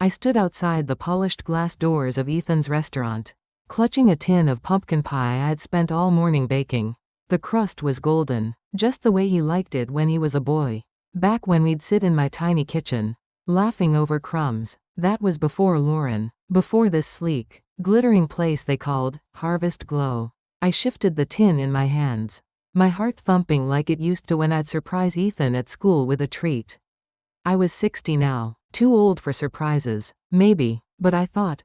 I stood outside the polished glass doors of Ethan's restaurant, clutching a tin of pumpkin pie I'd spent all morning baking. The crust was golden, just the way he liked it when he was a boy. Back when we'd sit in my tiny kitchen, laughing over crumbs. That was before Lauren, before this sleek, glittering place they called Harvest Glow. I shifted the tin in my hands, my heart thumping like it used to when I'd surprise Ethan at school with a treat. I was 60 now, too old for surprises, maybe, but I thought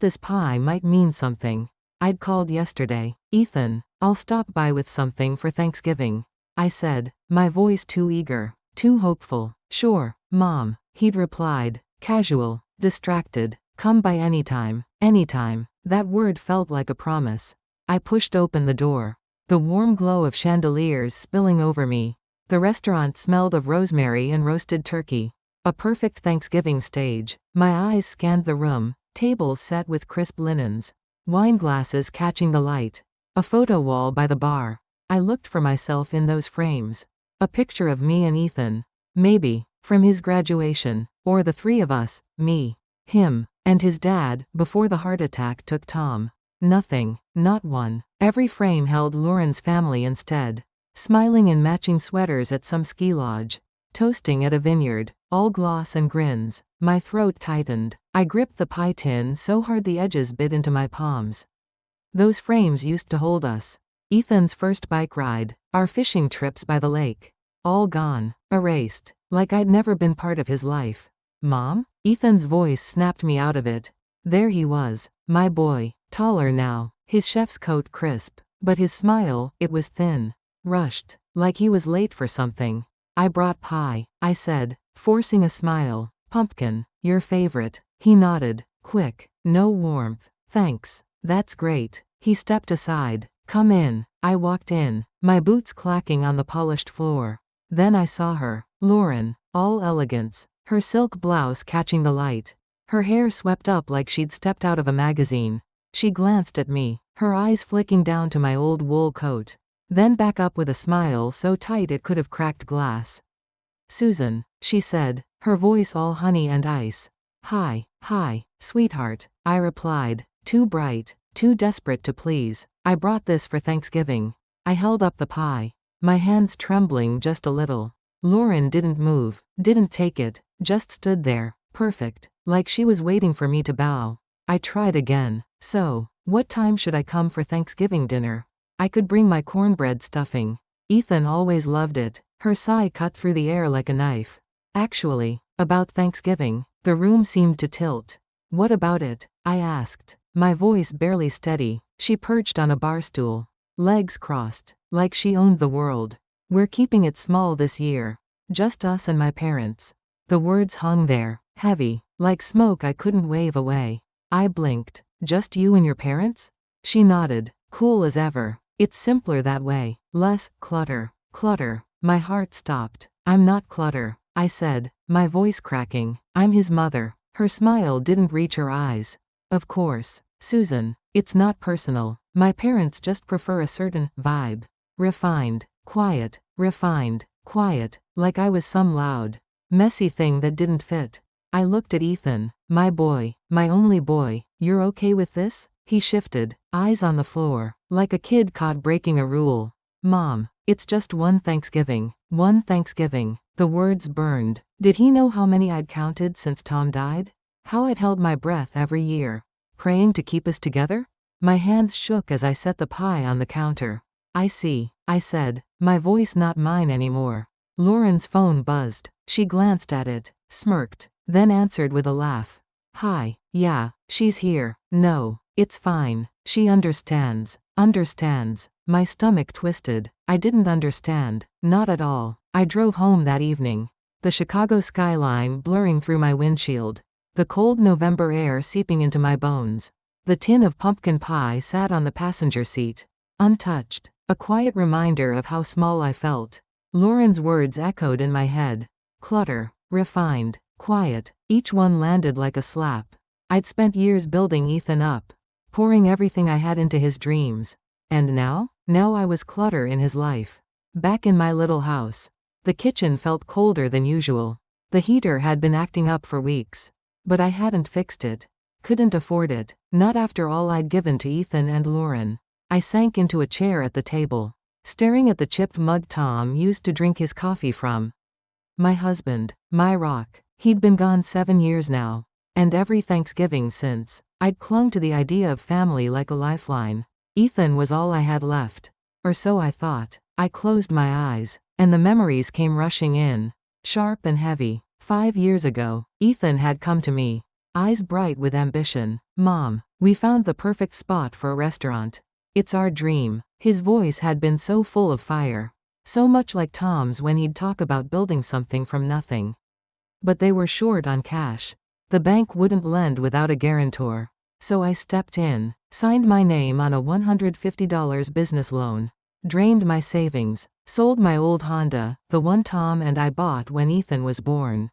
this pie might mean something. I'd called yesterday. Ethan, I'll stop by with something for Thanksgiving, I said, my voice too eager, too hopeful. Sure, Mom, he'd replied, casual, distracted, come by anytime, anytime. That word felt like a promise. I pushed open the door, the warm glow of chandeliers spilling over me. The restaurant smelled of rosemary and roasted turkey. A perfect Thanksgiving stage. My eyes scanned the room, tables set with crisp linens, wine glasses catching the light, a photo wall by the bar. I looked for myself in those frames. A picture of me and Ethan. Maybe, from his graduation, or the three of us, me, him, and his dad, before the heart attack took Tom. Nothing, not one. Every frame held Lauren's family instead, smiling in matching sweaters at some ski lodge, toasting at a vineyard, all gloss and grins. My throat tightened. I gripped the pie tin so hard the edges bit into my palms. Those frames used to hold us. Ethan's first bike ride, our fishing trips by the lake. All gone, erased, like I'd never been part of his life. Mom? Ethan's voice snapped me out of it. There he was, my boy, taller now, his chef's coat crisp, but his smile, it was thin, rushed, like he was late for something. I brought pie, I said, forcing a smile. Pumpkin, your favorite. He nodded, quick, no warmth. Thanks, that's great. He stepped aside. Come in. I walked in, my boots clacking on the polished floor. Then I saw her, Lauren, all elegance, her silk blouse catching the light, her hair swept up like she'd stepped out of a magazine. She glanced at me, her eyes flicking down to my old wool coat, then back up with a smile so tight it could have cracked glass. Susan, she said, her voice all honey and ice. Hi, sweetheart, I replied, too bright, too desperate to please. I brought this for Thanksgiving. I held up the pie, my hands trembling just a little. Lauren didn't move, didn't take it, just stood there, perfect, like she was waiting for me to bow. I tried again. So, what time should I come for Thanksgiving dinner? I could bring my cornbread stuffing. Ethan always loved it. Her sigh cut through the air like a knife. Actually, about Thanksgiving, the room seemed to tilt. What about it? I asked, my voice barely steady. She perched on a bar stool, legs crossed, like she owned the world. We're keeping it small this year. Just us and my parents. The words hung there, heavy, like smoke I couldn't wave away. I blinked. Just you and your parents? She nodded, cool as ever. It's simpler that way. Less clutter. Clutter. My heart stopped. I'm not clutter, I said, my voice cracking. I'm his mother. Her smile didn't reach her eyes. Of course, Susan, it's not personal. My parents just prefer a certain vibe. Refined, quiet, like I was some loud, messy thing that didn't fit. I looked at Ethan, my boy, my only boy. You're okay with this? He shifted, eyes on the floor, like a kid caught breaking a rule. Mom, it's just one Thanksgiving. One Thanksgiving. The words burned. Did he know how many I'd counted since Tom died? How I'd held my breath every year, praying to keep us together? My hands shook as I set the pie on the counter. I see, I said, my voice not mine anymore. Lauren's phone buzzed. She glanced at it, smirked, then answered with a laugh. Hi, yeah, she's here. No, it's fine. She understands. Understands. My stomach twisted. I didn't understand. Not at all. I drove home that evening. The Chicago skyline blurring through my windshield. The cold November air seeping into my bones. The tin of pumpkin pie sat on the passenger seat, untouched. A quiet reminder of how small I felt. Lauren's words echoed in my head. Clutter. Refined. Quiet. Each one landed like a slap. I'd spent years building Ethan up, pouring everything I had into his dreams. And now? Now I was clutter in his life. Back in my little house. The kitchen felt colder than usual. The heater had been acting up for weeks. But I hadn't fixed it. Couldn't afford it. Not after all I'd given to Ethan and Lauren. I sank into a chair at the table, staring at the chipped mug Tom used to drink his coffee from. My husband. My rock. He'd been gone 7 years now. And every Thanksgiving since, I'd clung to the idea of family like a lifeline. Ethan was all I had left. Or so I thought. I closed my eyes, and the memories came rushing in. Sharp and heavy. 5 years ago, Ethan had come to me, eyes bright with ambition. Mom, we found the perfect spot for a restaurant. It's our dream. His voice had been so full of fire. So much like Tom's when he'd talk about building something from nothing. But they were short on cash. The bank wouldn't lend without a guarantor. So I stepped in, signed my name on a $150 business loan, drained my savings, sold my old Honda, the one Tom and I bought when Ethan was born.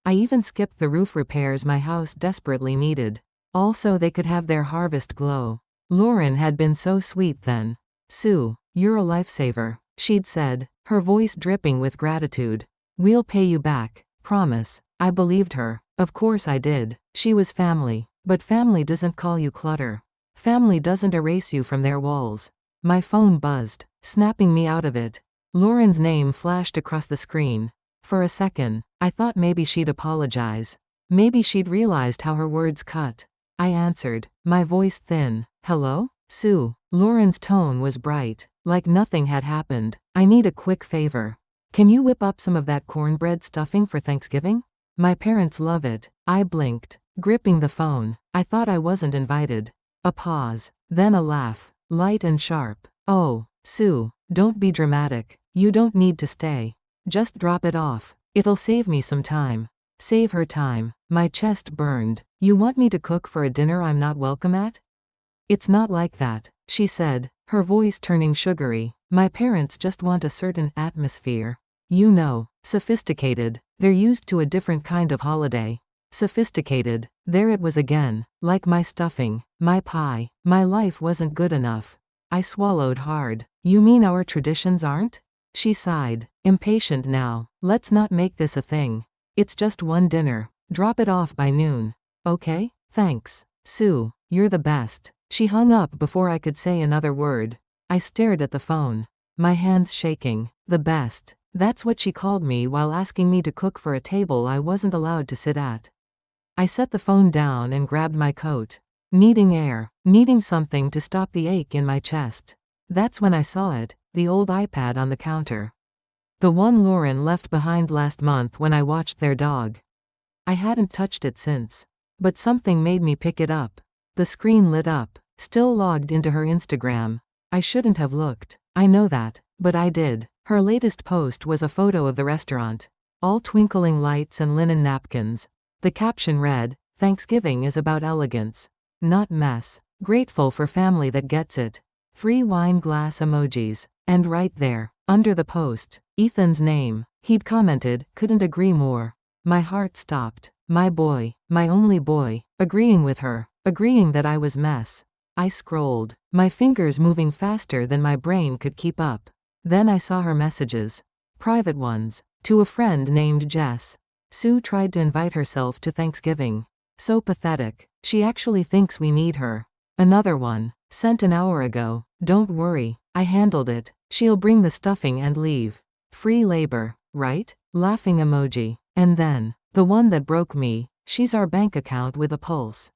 I even skipped the roof repairs my house desperately needed. Also they could have their harvest glow. Lauren had been so sweet then. Sue, you're a lifesaver, she'd said, her voice dripping with gratitude. We'll pay you back, promise. I believed her. Of course I did. She was family. But family doesn't call you clutter. Family doesn't erase you from their walls. My phone buzzed, snapping me out of it. Lauren's name flashed across the screen. For a second, I thought maybe she'd apologize. Maybe she'd realized how her words cut. I answered, my voice thin. Hello? Sue. Lauren's tone was bright, like nothing had happened. I need a quick favor. Can you whip up some of that cornbread stuffing for Thanksgiving? My parents love it. I blinked, gripping the phone. I thought I wasn't invited. A pause, then a laugh, light and sharp. Oh, Sue, don't be dramatic. You don't need to stay. Just drop it off. It'll save me some time. Save her time. My chest burned. You want me to cook for a dinner I'm not welcome at? It's not like that, she said, her voice turning sugary. My parents just want a certain atmosphere. You know, sophisticated. They're used to a different kind of holiday. Sophisticated. There it was again. Like my stuffing, my pie. My life wasn't good enough. I swallowed hard. You mean our traditions aren't? She sighed, impatient now. Let's not make this a thing. It's just one dinner. Drop it off by noon. Okay? Thanks. Sue, you're the best. She hung up before I could say another word. I stared at the phone, my hands shaking. The best. That's what she called me while asking me to cook for a table I wasn't allowed to sit at. I set the phone down and grabbed my coat. Needing air, needing something to stop the ache in my chest. That's when I saw it, the old iPad on the counter. The one Lauren left behind last month when I watched their dog. I hadn't touched it since. But something made me pick it up. The screen lit up, still logged into her Instagram. I shouldn't have looked. I know that, but I did. Her latest post was a photo of the restaurant. All twinkling lights and linen napkins. The caption read, Thanksgiving is about elegance, not mess. Grateful for family that gets it. 3 wine glass emojis. And right there, under the post, Ethan's name. He'd commented, couldn't agree more. My heart stopped. My boy, my only boy, agreeing with her, agreeing that I was mess. I scrolled, my fingers moving faster than my brain could keep up. Then I saw her messages. Private ones. To a friend named Jess. Sue tried to invite herself to Thanksgiving. So pathetic. She actually thinks we need her. Another one. Sent an hour ago. Don't worry. I handled it. She'll bring the stuffing and leave. Free labor, right? Laughing emoji. And then, the one that broke me. She's our bank account with a pulse.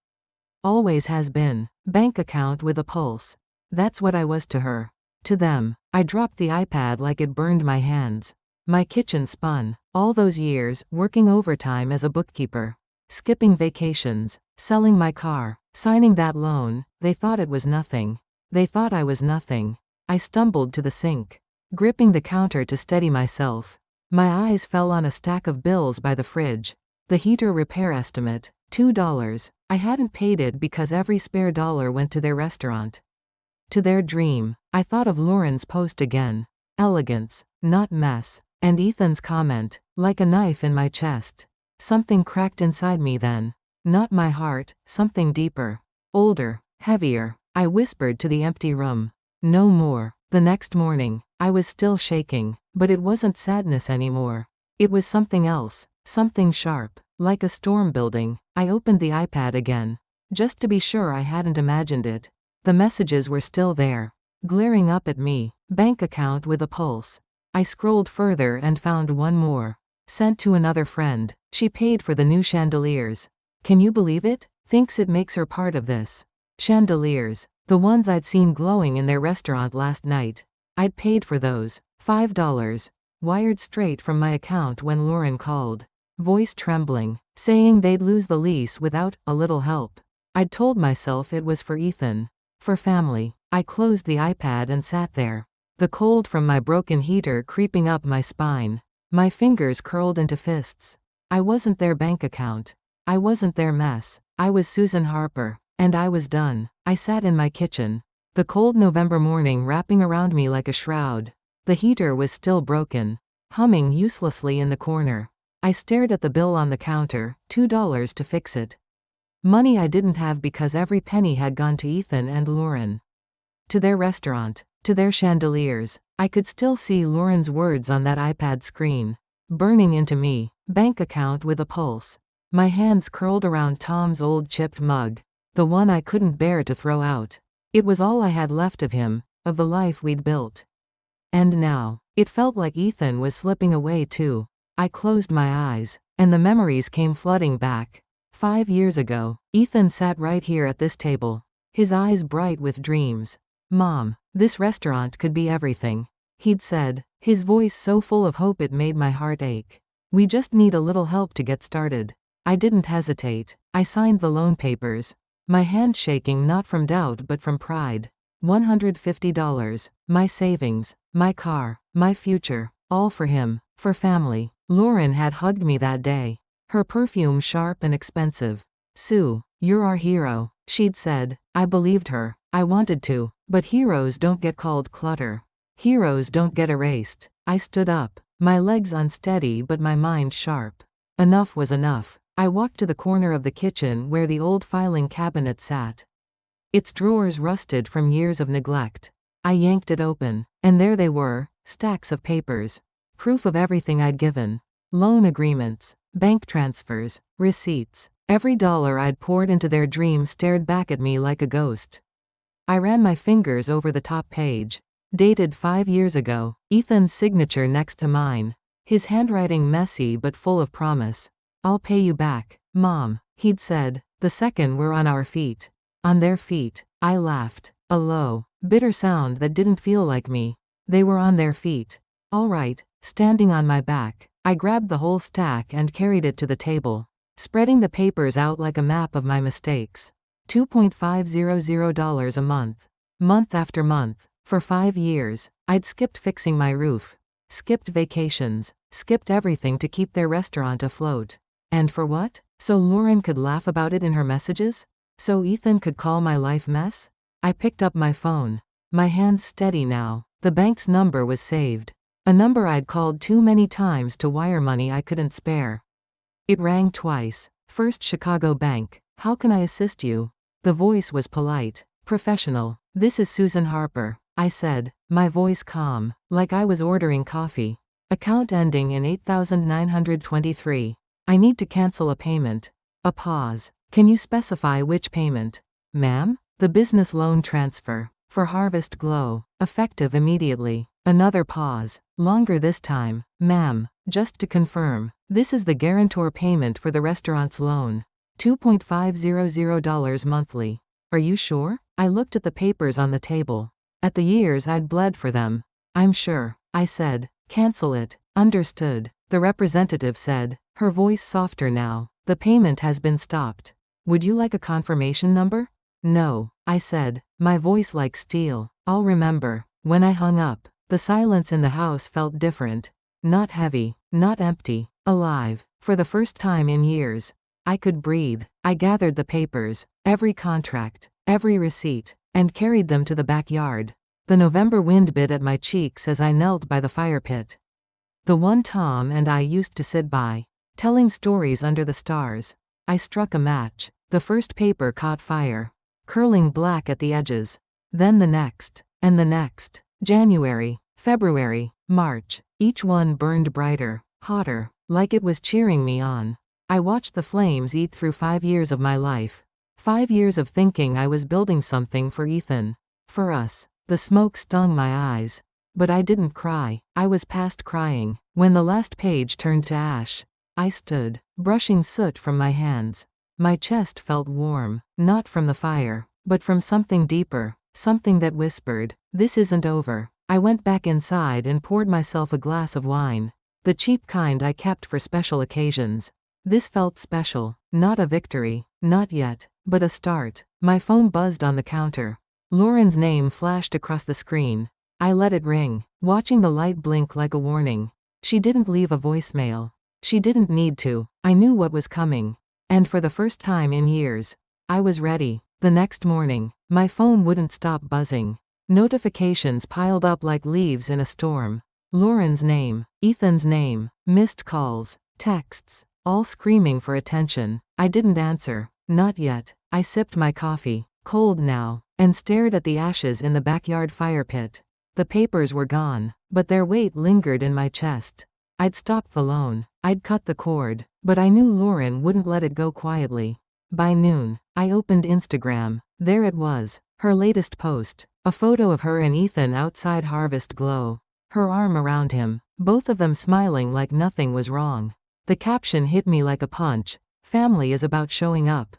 Always has been. Bank account with a pulse. That's what I was to her. To them. I dropped the iPad like it burned my hands. My kitchen spun. All those years, working overtime as a bookkeeper. Skipping vacations. Selling my car. Signing that loan. They thought it was nothing. They thought I was nothing. I stumbled to the sink. Gripping the counter to steady myself. My eyes fell on a stack of bills by the fridge. The heater repair estimate. $2. I hadn't paid it because every spare dollar went to their restaurant. To their dream. I thought of Lauren's post again. Elegance, not mess. And Ethan's comment, like a knife in my chest. Something cracked inside me then. Not my heart, something deeper. Older, heavier. I whispered to the empty room. No more. The next morning, I was still shaking, but it wasn't sadness anymore. It was something else, something sharp, Like a storm building, I opened the iPad again. Just to be sure I hadn't imagined it. The messages were still there. Glaring up at me. Bank account with a pulse. I scrolled further and found one more. Sent to another friend. She paid for the new chandeliers. Can you believe it? Thinks it makes her part of this. Chandeliers. The ones I'd seen glowing in their restaurant last night. I'd paid for those. $5. Wired straight from my account when Lauren called. Voice trembling. Saying they'd lose the lease without a little help. I'd told myself it was for Ethan. For family. I closed the iPad and sat there. The cold from my broken heater creeping up my spine. My fingers curled into fists. I wasn't their bank account. I wasn't their mess. I was Susan Harper. And I was done. I sat in my kitchen. The cold November morning wrapping around me like a shroud. The heater was still broken. Humming uselessly in the corner. I stared at the bill on the counter, $2 to fix it. Money I didn't have because every penny had gone to Ethan and Lauren. To their restaurant. To their chandeliers. I could still see Lauren's words on that iPad screen. Burning into me. Bank account with a pulse. My hands curled around Tom's old chipped mug. The one I couldn't bear to throw out. It was all I had left of him, of the life we'd built. And now, it felt like Ethan was slipping away too. I closed my eyes, and the memories came flooding back. 5 years ago, Ethan sat right here at this table. His eyes bright with dreams. Mom, this restaurant could be everything. He'd said, his voice so full of hope it made my heart ache. We just need a little help to get started. I didn't hesitate. I signed the loan papers. My hand shaking not from doubt but from pride. $150. My savings. My car. My future. All for him. For family. Lauren had hugged me that day. Her perfume sharp and expensive. Sue, you're our hero, she'd said. I believed her. I wanted to. But heroes don't get called clutter. Heroes don't get erased. I stood up. My legs unsteady but my mind sharp. Enough was enough. I walked to the corner of the kitchen where the old filing cabinet sat. Its drawers rusted from years of neglect. I yanked it open, and there they were, stacks of papers. Proof of everything I'd given. Loan agreements, bank transfers, receipts. Every dollar I'd poured into their dream stared back at me like a ghost. I ran my fingers over the top page. Dated 5 years ago, Ethan's signature next to mine. His handwriting messy but full of promise. I'll pay you back, Mom, he'd said, the second we're on our feet. On their feet. I laughed. A low, bitter sound that didn't feel like me. They were on their feet. All right, standing on my back. I grabbed the whole stack and carried it to the table. Spreading the papers out like a map of my mistakes. $2,500 a month. Month after month. For 5 years, I'd skipped fixing my roof. Skipped vacations. Skipped everything to keep their restaurant afloat. And for what? So Lauren could laugh about it in her messages? So Ethan could call my life mess? I picked up my phone. My hands steady now. The bank's number was saved. A number I'd called too many times to wire money I couldn't spare. It rang twice. First Chicago Bank. How can I assist you? The voice was polite. Professional. This is Susan Harper, I said, my voice calm, like I was ordering coffee. Account ending in 8923. I need to cancel a payment. A pause. Can you specify which payment? Ma'am? The business loan transfer. For Harvest Glow. Effective immediately. Another pause. Longer this time. Ma'am, just to confirm, this is the guarantor payment for the restaurant's loan. $2,500 monthly. Are you sure? I looked at the papers on the table. At the years I'd bled for them. I'm sure, I said. Cancel it. Understood. The representative said, her voice softer now. The payment has been stopped. Would you like a confirmation number? No, I said, my voice like steel. I'll remember. When I hung up, the silence in the house felt different. Not heavy, not empty, alive. For the first time in years, I could breathe. I gathered the papers, every contract, every receipt, and carried them to the backyard. The November wind bit at my cheeks as I knelt by the fire pit. The one Tom and I used to sit by, telling stories under the stars. I struck a match. The first paper caught fire, curling black at the edges. Then the next, and the next. January, February, March. Each one burned brighter, hotter, like it was cheering me on. I watched the flames eat through 5 years of my life. 5 years of thinking I was building something for Ethan. For us. The smoke stung my eyes. But I didn't cry. I was past crying. When the last page turned to ash, I stood, brushing soot from my hands. My chest felt warm, not from the fire, but from something deeper, something that whispered, "This isn't over." I went back inside and poured myself a glass of wine. The cheap kind I kept for special occasions. This felt special. Not a victory. Not yet. But a start. My phone buzzed on the counter. Lauren's name flashed across the screen. I let it ring, watching the light blink like a warning. She didn't leave a voicemail. She didn't need to. I knew what was coming. And for the first time in years, I was ready. The next morning, my phone wouldn't stop buzzing. Notifications piled up like leaves in a storm. Lauren's name, Ethan's name, missed calls, texts, all screaming for attention. I didn't answer. Not yet. I sipped my coffee, cold now, and stared at the ashes in the backyard fire pit. The papers were gone, but their weight lingered in my chest. I'd stopped the loan. I'd cut the cord. But I knew Lauren wouldn't let it go quietly. By noon, I opened Instagram. There it was. Her latest post. A photo of her and Ethan outside Harvest Glow. Her arm around him. Both of them smiling like nothing was wrong. The caption hit me like a punch. Family is about showing up.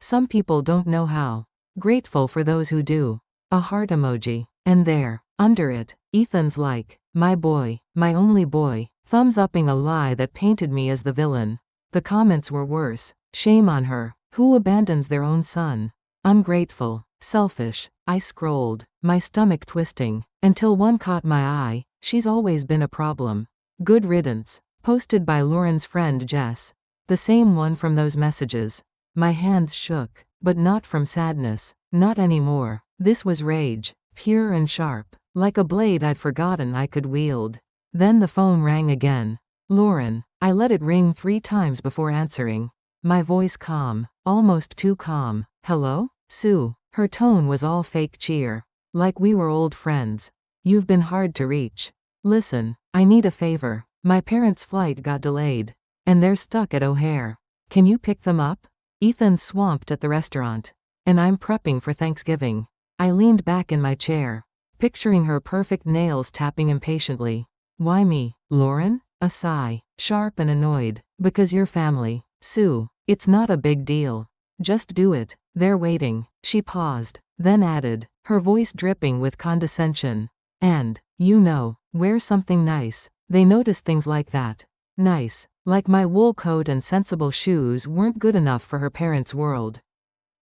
Some people don't know how. Grateful for those who do. A heart emoji. And there, under it, Ethan's like, "My boy, my only boy," thumbs-upping a lie that painted me as the villain. The comments were worse. Shame on her. Who abandons their own son? Ungrateful. Selfish. I scrolled, my stomach twisting, until one caught my eye. "She's always been a problem. Good riddance." Posted by Lauren's friend Jess. The same one from those messages. My hands shook, but not from sadness. Not anymore. This was rage. Pure and sharp. Like a blade I'd forgotten I could wield. Then the phone rang again. Lauren. I let it ring 3 times before answering. My voice calm. Almost too calm. "Hello? Sue." Her tone was all fake cheer. Like we were old friends. "You've been hard to reach. Listen, I need a favor. My parents' flight got delayed. And they're stuck at O'Hare. Can you pick them up? Ethan's swamped at the restaurant. And I'm prepping for Thanksgiving." I leaned back in my chair, picturing her perfect nails tapping impatiently. "Why me, Lauren?" A sigh, sharp and annoyed. "Because you're family, Sue. It's not a big deal. Just do it. They're waiting." She paused, then added, her voice dripping with condescension. "And, you know, wear something nice." They notice things like that. Nice. Like my wool coat and sensible shoes weren't good enough for her parents' world.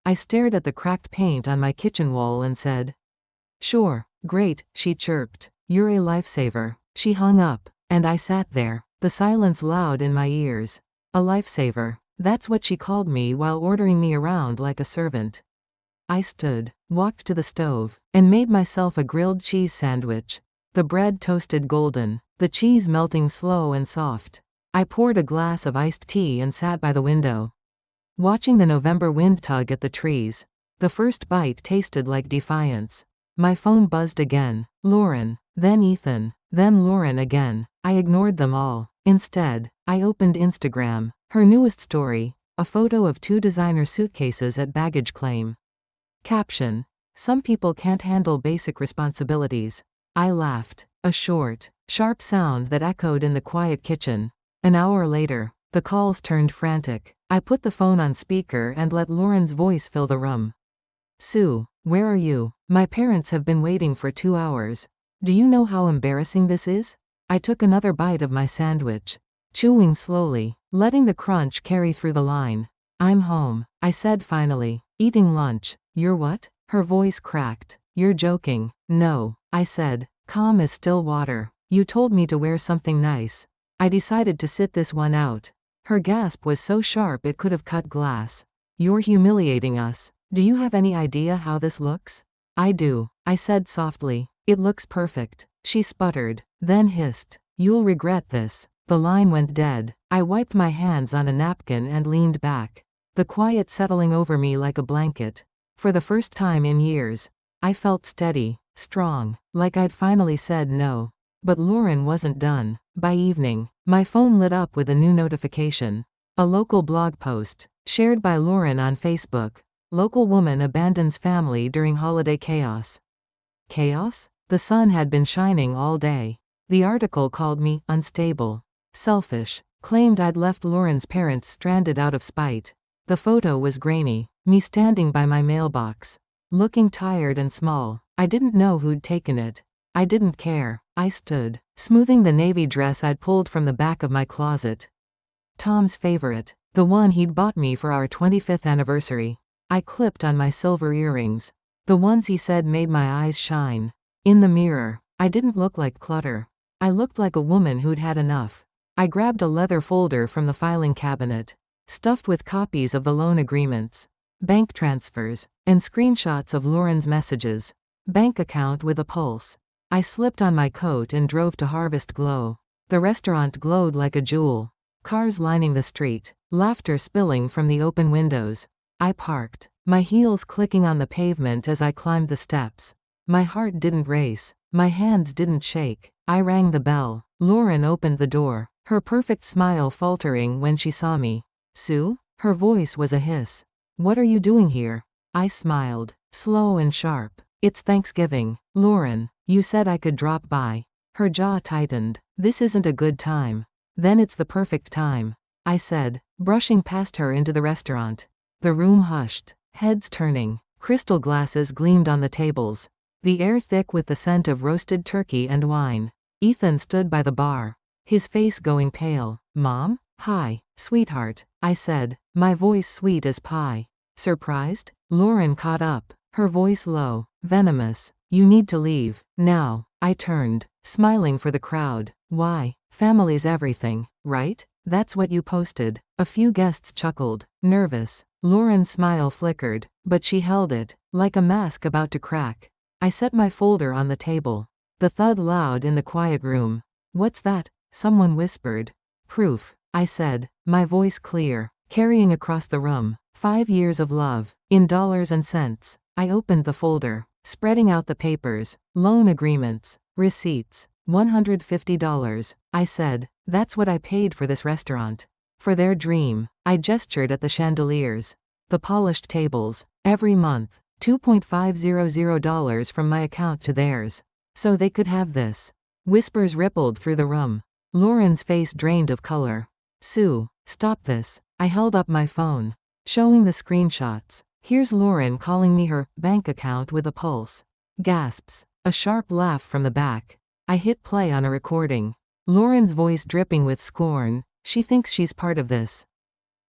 I stared at the cracked paint on my kitchen wall and said, "Sure, great," she chirped. "You're a lifesaver." She hung up, and I sat there, the silence loud in my ears. A lifesaver. That's what she called me while ordering me around like a servant. I stood, walked to the stove, and made myself a grilled cheese sandwich. The bread toasted golden, the cheese melting slow and soft. I poured a glass of iced tea and sat by the window, watching the November wind tug at the trees. The first bite tasted like defiance. My phone buzzed again. Lauren. Then Ethan. Then Lauren again. I ignored them all. Instead, I opened Instagram. Her newest story. A photo of 2 designer suitcases at baggage claim. Caption. "Some people can't handle basic responsibilities." I laughed. A short, sharp sound that echoed in the quiet kitchen. An hour later, the calls turned frantic. I put the phone on speaker and let Lauren's voice fill the room. "Sue, where are you? My parents have been waiting for 2 hours. Do you know how embarrassing this is?" I took another bite of my sandwich, chewing slowly, letting the crunch carry through the line. "I'm home," I said finally. "Eating lunch." "You're what?" Her voice cracked. "You're joking." "No," I said, calm as still water. "You told me to wear something nice. I decided to sit this one out." Her gasp was so sharp it could have cut glass. "You're humiliating us. Do you have any idea how this looks?" "I do," I said softly. "It looks perfect." She sputtered, then hissed, "You'll regret this." The line went dead. I wiped my hands on a napkin and leaned back, the quiet settling over me like a blanket. For the first time in years, I felt steady, strong, like I'd finally said no. But Lauren wasn't done. By evening, my phone lit up with a new notification. A local blog post, shared by Lauren on Facebook. Local woman abandons family during holiday chaos. Chaos? The sun had been shining all day. The article called me unstable, selfish, claimed I'd left Lauren's parents stranded out of spite. The photo was grainy, me standing by my mailbox, looking tired and small. I didn't know who'd taken it. I didn't care. I stood, smoothing the navy dress I'd pulled from the back of my closet. Tom's favorite, the one he'd bought me for our 25th anniversary. I clipped on my silver earrings, the ones he said made my eyes shine. In the mirror, I didn't look like clutter. I looked like a woman who'd had enough. I grabbed a leather folder from the filing cabinet, stuffed with copies of the loan agreements, bank transfers, and screenshots of Lauren's messages. Bank account with a pulse. I slipped on my coat and drove to Harvest Glow. The restaurant glowed like a jewel. Cars lining the street, laughter spilling from the open windows. I parked, my heels clicking on the pavement as I climbed the steps. My heart didn't race, my hands didn't shake. I rang the bell. Lauren opened the door, her perfect smile faltering when she saw me. "Sue?" Her voice was a hiss. "What are you doing here?" I smiled, slow and sharp. "It's Thanksgiving, Lauren. You said I could drop by." Her jaw tightened. "This isn't a good time." "Then it's the perfect time," I said, brushing past her into the restaurant. The room hushed, heads turning, crystal glasses gleamed on the tables, the air thick with the scent of roasted turkey and wine. Ethan stood by the bar, his face going pale. "Mom?" "Hi, sweetheart," I said, my voice sweet as pie. "Surprised?" Lauren caught up, her voice low, venomous. "You need to leave, now." I turned, smiling for the crowd. "Why? Family's everything, right? That's what you posted." A few guests chuckled, nervous. Lauren's smile flickered, but she held it, like a mask about to crack. I set my folder on the table. The thud loud in the quiet room. "What's that?" someone whispered. "Proof," I said, my voice clear, carrying across the room. 5 years of love, in dollars and cents. I opened the folder, spreading out the papers, loan agreements, receipts. $150, I said. "That's what I paid for this restaurant. For their dream." I gestured at the chandeliers, the polished tables. Every month, $2.500 from my account to theirs. So they could have this. Whispers rippled through the room. Lauren's face drained of color. "Sue, stop this." I held up my phone, showing the screenshots. Here's Lauren calling me her bank account with a pulse. Gasps. A sharp laugh from the back. I hit play on a recording. Lauren's voice dripping with scorn. "She thinks she's part of this.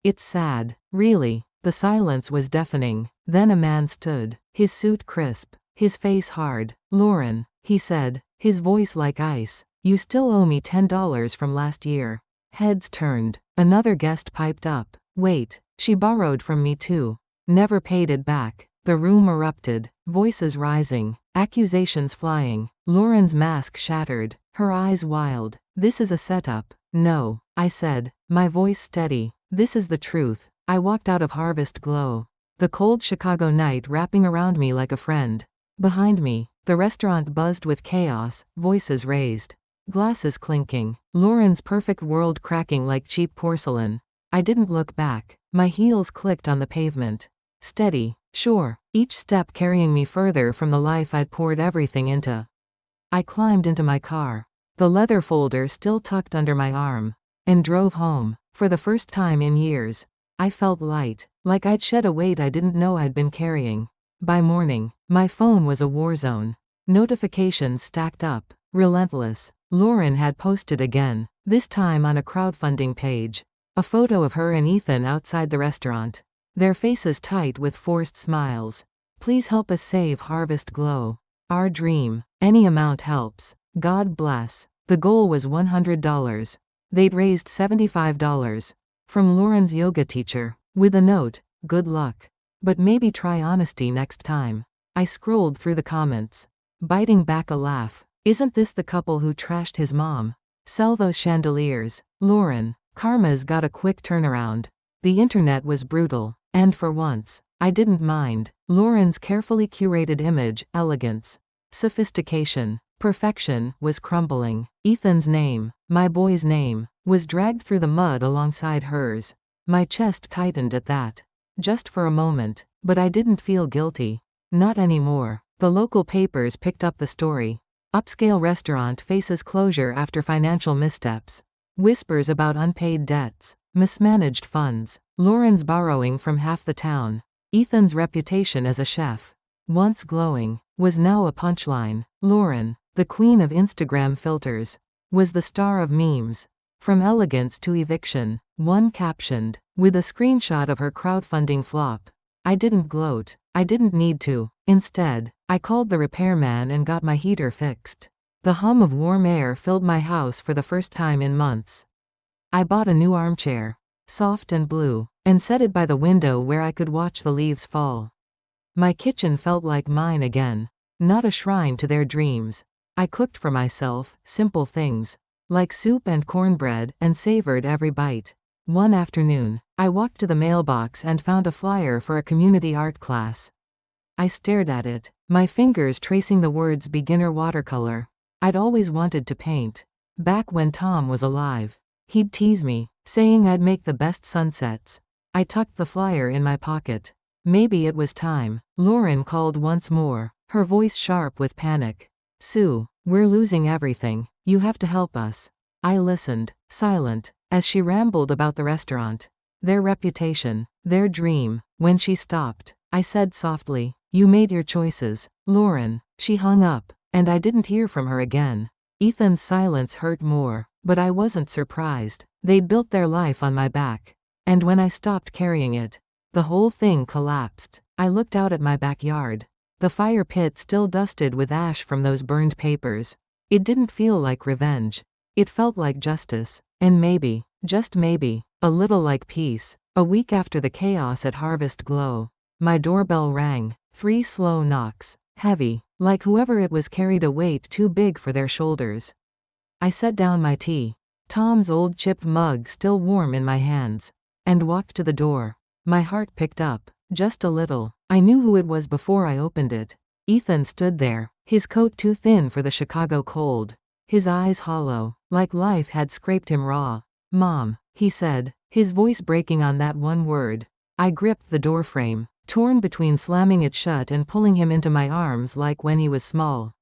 It's sad, really." The silence was deafening. Then a man stood, his suit crisp, his face hard. "Lauren," he said, his voice like ice, "you still owe me $10 from last year." Heads turned. Another guest piped up. "Wait, she borrowed from me too. Never paid it back." The room erupted, voices rising, accusations flying. Lauren's mask shattered, her eyes wild. "This is a setup." "No," I said, my voice steady. "This is the truth." I walked out of Harvest Glow, the cold Chicago night wrapping around me like a friend. Behind me, the restaurant buzzed with chaos, voices raised, glasses clinking, Lauren's perfect world cracking like cheap porcelain. I didn't look back. My heels clicked on the pavement. Steady, sure, each step carrying me further from the life I'd poured everything into. I climbed into my car, the leather folder still tucked under my arm, and drove home. For the first time in years, I felt light, like I'd shed a weight I didn't know I'd been carrying. By morning, my phone was a war zone. Notifications stacked up, relentless. Lauren had posted again, this time on a crowdfunding page. A photo of her and Ethan outside the restaurant, their faces tight with forced smiles. "Please help us save Harvest Glow. Our dream. Any amount helps. God bless." The goal was $100. They'd raised $75. From Lauren's yoga teacher, with a note, "Good luck. But maybe try honesty next time." I scrolled through the comments, biting back a laugh. "Isn't this the couple who trashed his mom? Sell those chandeliers, Lauren. Karma's got a quick turnaround." The internet was brutal, and for once, I didn't mind. Lauren's carefully curated image, elegance, sophistication, perfection, was crumbling. Ethan's name, my boy's name, was dragged through the mud alongside hers. My chest tightened at that. Just for a moment, but I didn't feel guilty. Not anymore. The local papers picked up the story. Upscale restaurant faces closure after financial missteps. Whispers about unpaid debts. Mismanaged funds. Lauren's borrowing from half the town. Ethan's reputation as a chef, once glowing, was now a punchline. Lauren, the queen of Instagram filters, was the star of memes. From elegance to eviction, one captioned, with a screenshot of her crowdfunding flop. I didn't gloat. I didn't need to. Instead, I called the repairman and got my heater fixed. The hum of warm air filled my house for the first time in months. I bought a new armchair, soft and blue, and set it by the window where I could watch the leaves fall. My kitchen felt like mine again, not a shrine to their dreams. I cooked for myself, simple things, like soup and cornbread, and savored every bite. One afternoon, I walked to the mailbox and found a flyer for a community art class. I stared at it, my fingers tracing the words beginner watercolor. I'd always wanted to paint. Back when Tom was alive, he'd tease me, saying I'd make the best sunsets. I tucked the flyer in my pocket. Maybe it was time. Lauren called once more, her voice sharp with panic. Sue, we're losing everything. You have to help us. I listened, silent, as she rambled about the restaurant, their reputation, their dream. When she stopped, I said softly, you made your choices, Lauren. She hung up, and I didn't hear from her again. Ethan's silence hurt more, but I wasn't surprised. They'd built their life on my back. And when I stopped carrying it, the whole thing collapsed. I looked out at my backyard. The fire pit still dusted with ash from those burned papers. It didn't feel like revenge. It felt like justice. And maybe, just maybe, a little like peace. A week after the chaos at Harvest Glow, my doorbell rang. 3 slow knocks. Heavy, like whoever it was carried a weight too big for their shoulders. I set down my tea, Tom's old chipped mug still warm in my hands, and walked to the door. My heart picked up, just a little. I knew who it was before I opened it. Ethan stood there, his coat too thin for the Chicago cold, his eyes hollow, like life had scraped him raw. Mom, he said, his voice breaking on that one word. I gripped the doorframe, torn between slamming it shut and pulling him into my arms like when he was small.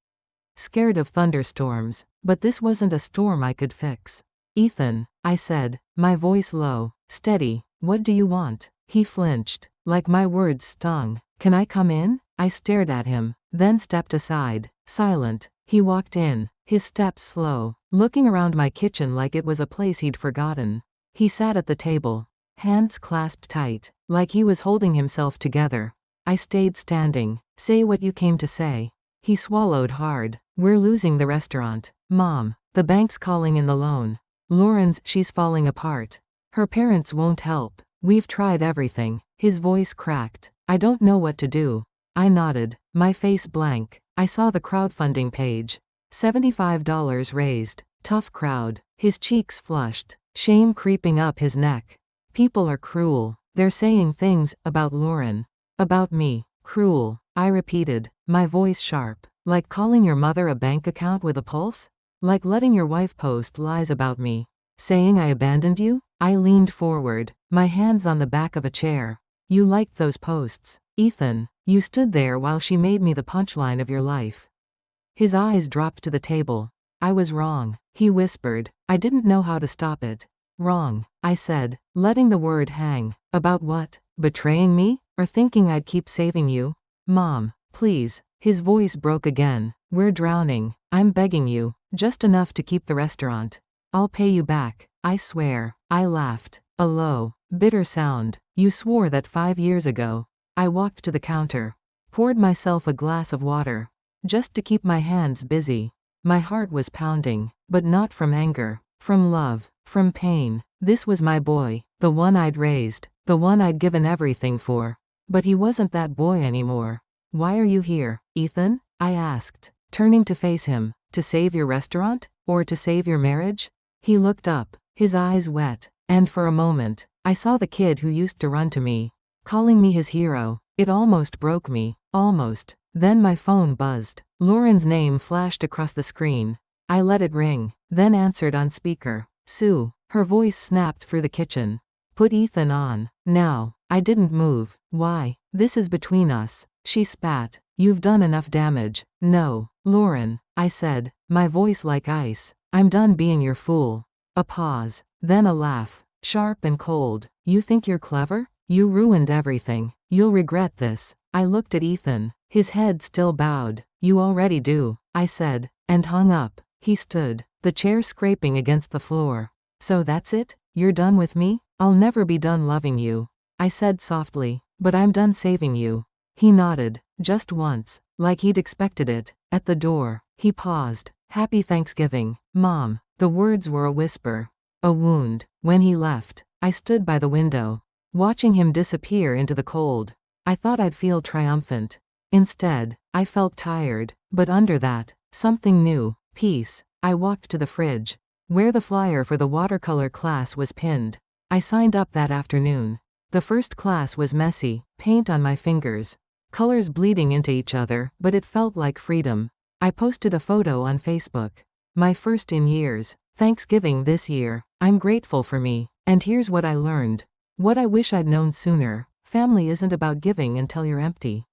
Scared of thunderstorms, but this wasn't a storm I could fix. Ethan, I said, my voice low, steady, what do you want? He flinched, like my words stung. Can I come in? I stared at him, then stepped aside, silent. He walked in, his steps slow, looking around my kitchen like it was a place he'd forgotten. He sat at the table, hands clasped tight, like he was holding himself together. I stayed standing. Say what you came to say. He swallowed hard. We're losing the restaurant. Mom, the bank's calling in the loan. Lauren's, she's falling apart. Her parents won't help. We've tried everything. His voice cracked. I don't know what to do. I nodded, my face blank. I saw the crowdfunding page. $75 raised. Tough crowd. His cheeks flushed, shame creeping up his neck. People are cruel. They're saying things about Lauren. About me. Cruel. I repeated, my voice sharp. Like calling your mother a bank account with a pulse? Like letting your wife post lies about me. Saying I abandoned you? I leaned forward, my hands on the back of a chair. You liked those posts. Ethan, you stood there while she made me the punchline of your life. His eyes dropped to the table. I was wrong, he whispered. I didn't know how to stop it. Wrong, I said, letting the word hang. About what? Betraying me? Or thinking I'd keep saving you? Mom, please. His voice broke again. We're drowning. I'm begging you. Just enough to keep the restaurant. I'll pay you back. I swear. I laughed. A low, bitter sound. You swore that 5 years ago. I walked to the counter. Poured myself a glass of water. Just to keep my hands busy. My heart was pounding. But not from anger. From love. From pain. This was my boy. The one I'd raised. The one I'd given everything for. But he wasn't that boy anymore. Why are you here, Ethan? I asked, turning to face him. To save your restaurant? Or to save your marriage? He looked up, his eyes wet, and for a moment, I saw the kid who used to run to me, calling me his hero. It almost broke me. Almost. Then my phone buzzed. Lauren's name flashed across the screen. I let it ring, then answered on speaker. Sue. Her voice snapped through the kitchen. Put Ethan on. Now. I didn't move. Why? This is between us. She spat. You've done enough damage. No. Lauren, I said, my voice like ice. I'm done being your fool. A pause. Then a laugh. Sharp and cold. You think you're clever? You ruined everything. You'll regret this. I looked at Ethan. His head still bowed. You already do, I said, and hung up. He stood, the chair scraping against the floor. So that's it? You're done with me? I'll never be done loving you. I said softly, but I'm done saving you. He nodded, just once, like he'd expected it. At the door, he paused. Happy Thanksgiving, Mom. The words were a whisper. A wound. When he left, I stood by the window, watching him disappear into the cold. I thought I'd feel triumphant. Instead, I felt tired, but under that, something new, peace. I walked to the fridge, where the flyer for the watercolor class was pinned. I signed up that afternoon. The first class was messy, paint on my fingers, colors bleeding into each other, but it felt like freedom. I posted a photo on Facebook. My first in years. Thanksgiving this year. I'm grateful for me. And here's what I learned. What I wish I'd known sooner. Family isn't about giving until you're empty.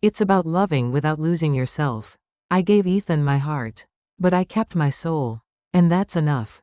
It's about loving without losing yourself. I gave Ethan my heart. But I kept my soul. And that's enough.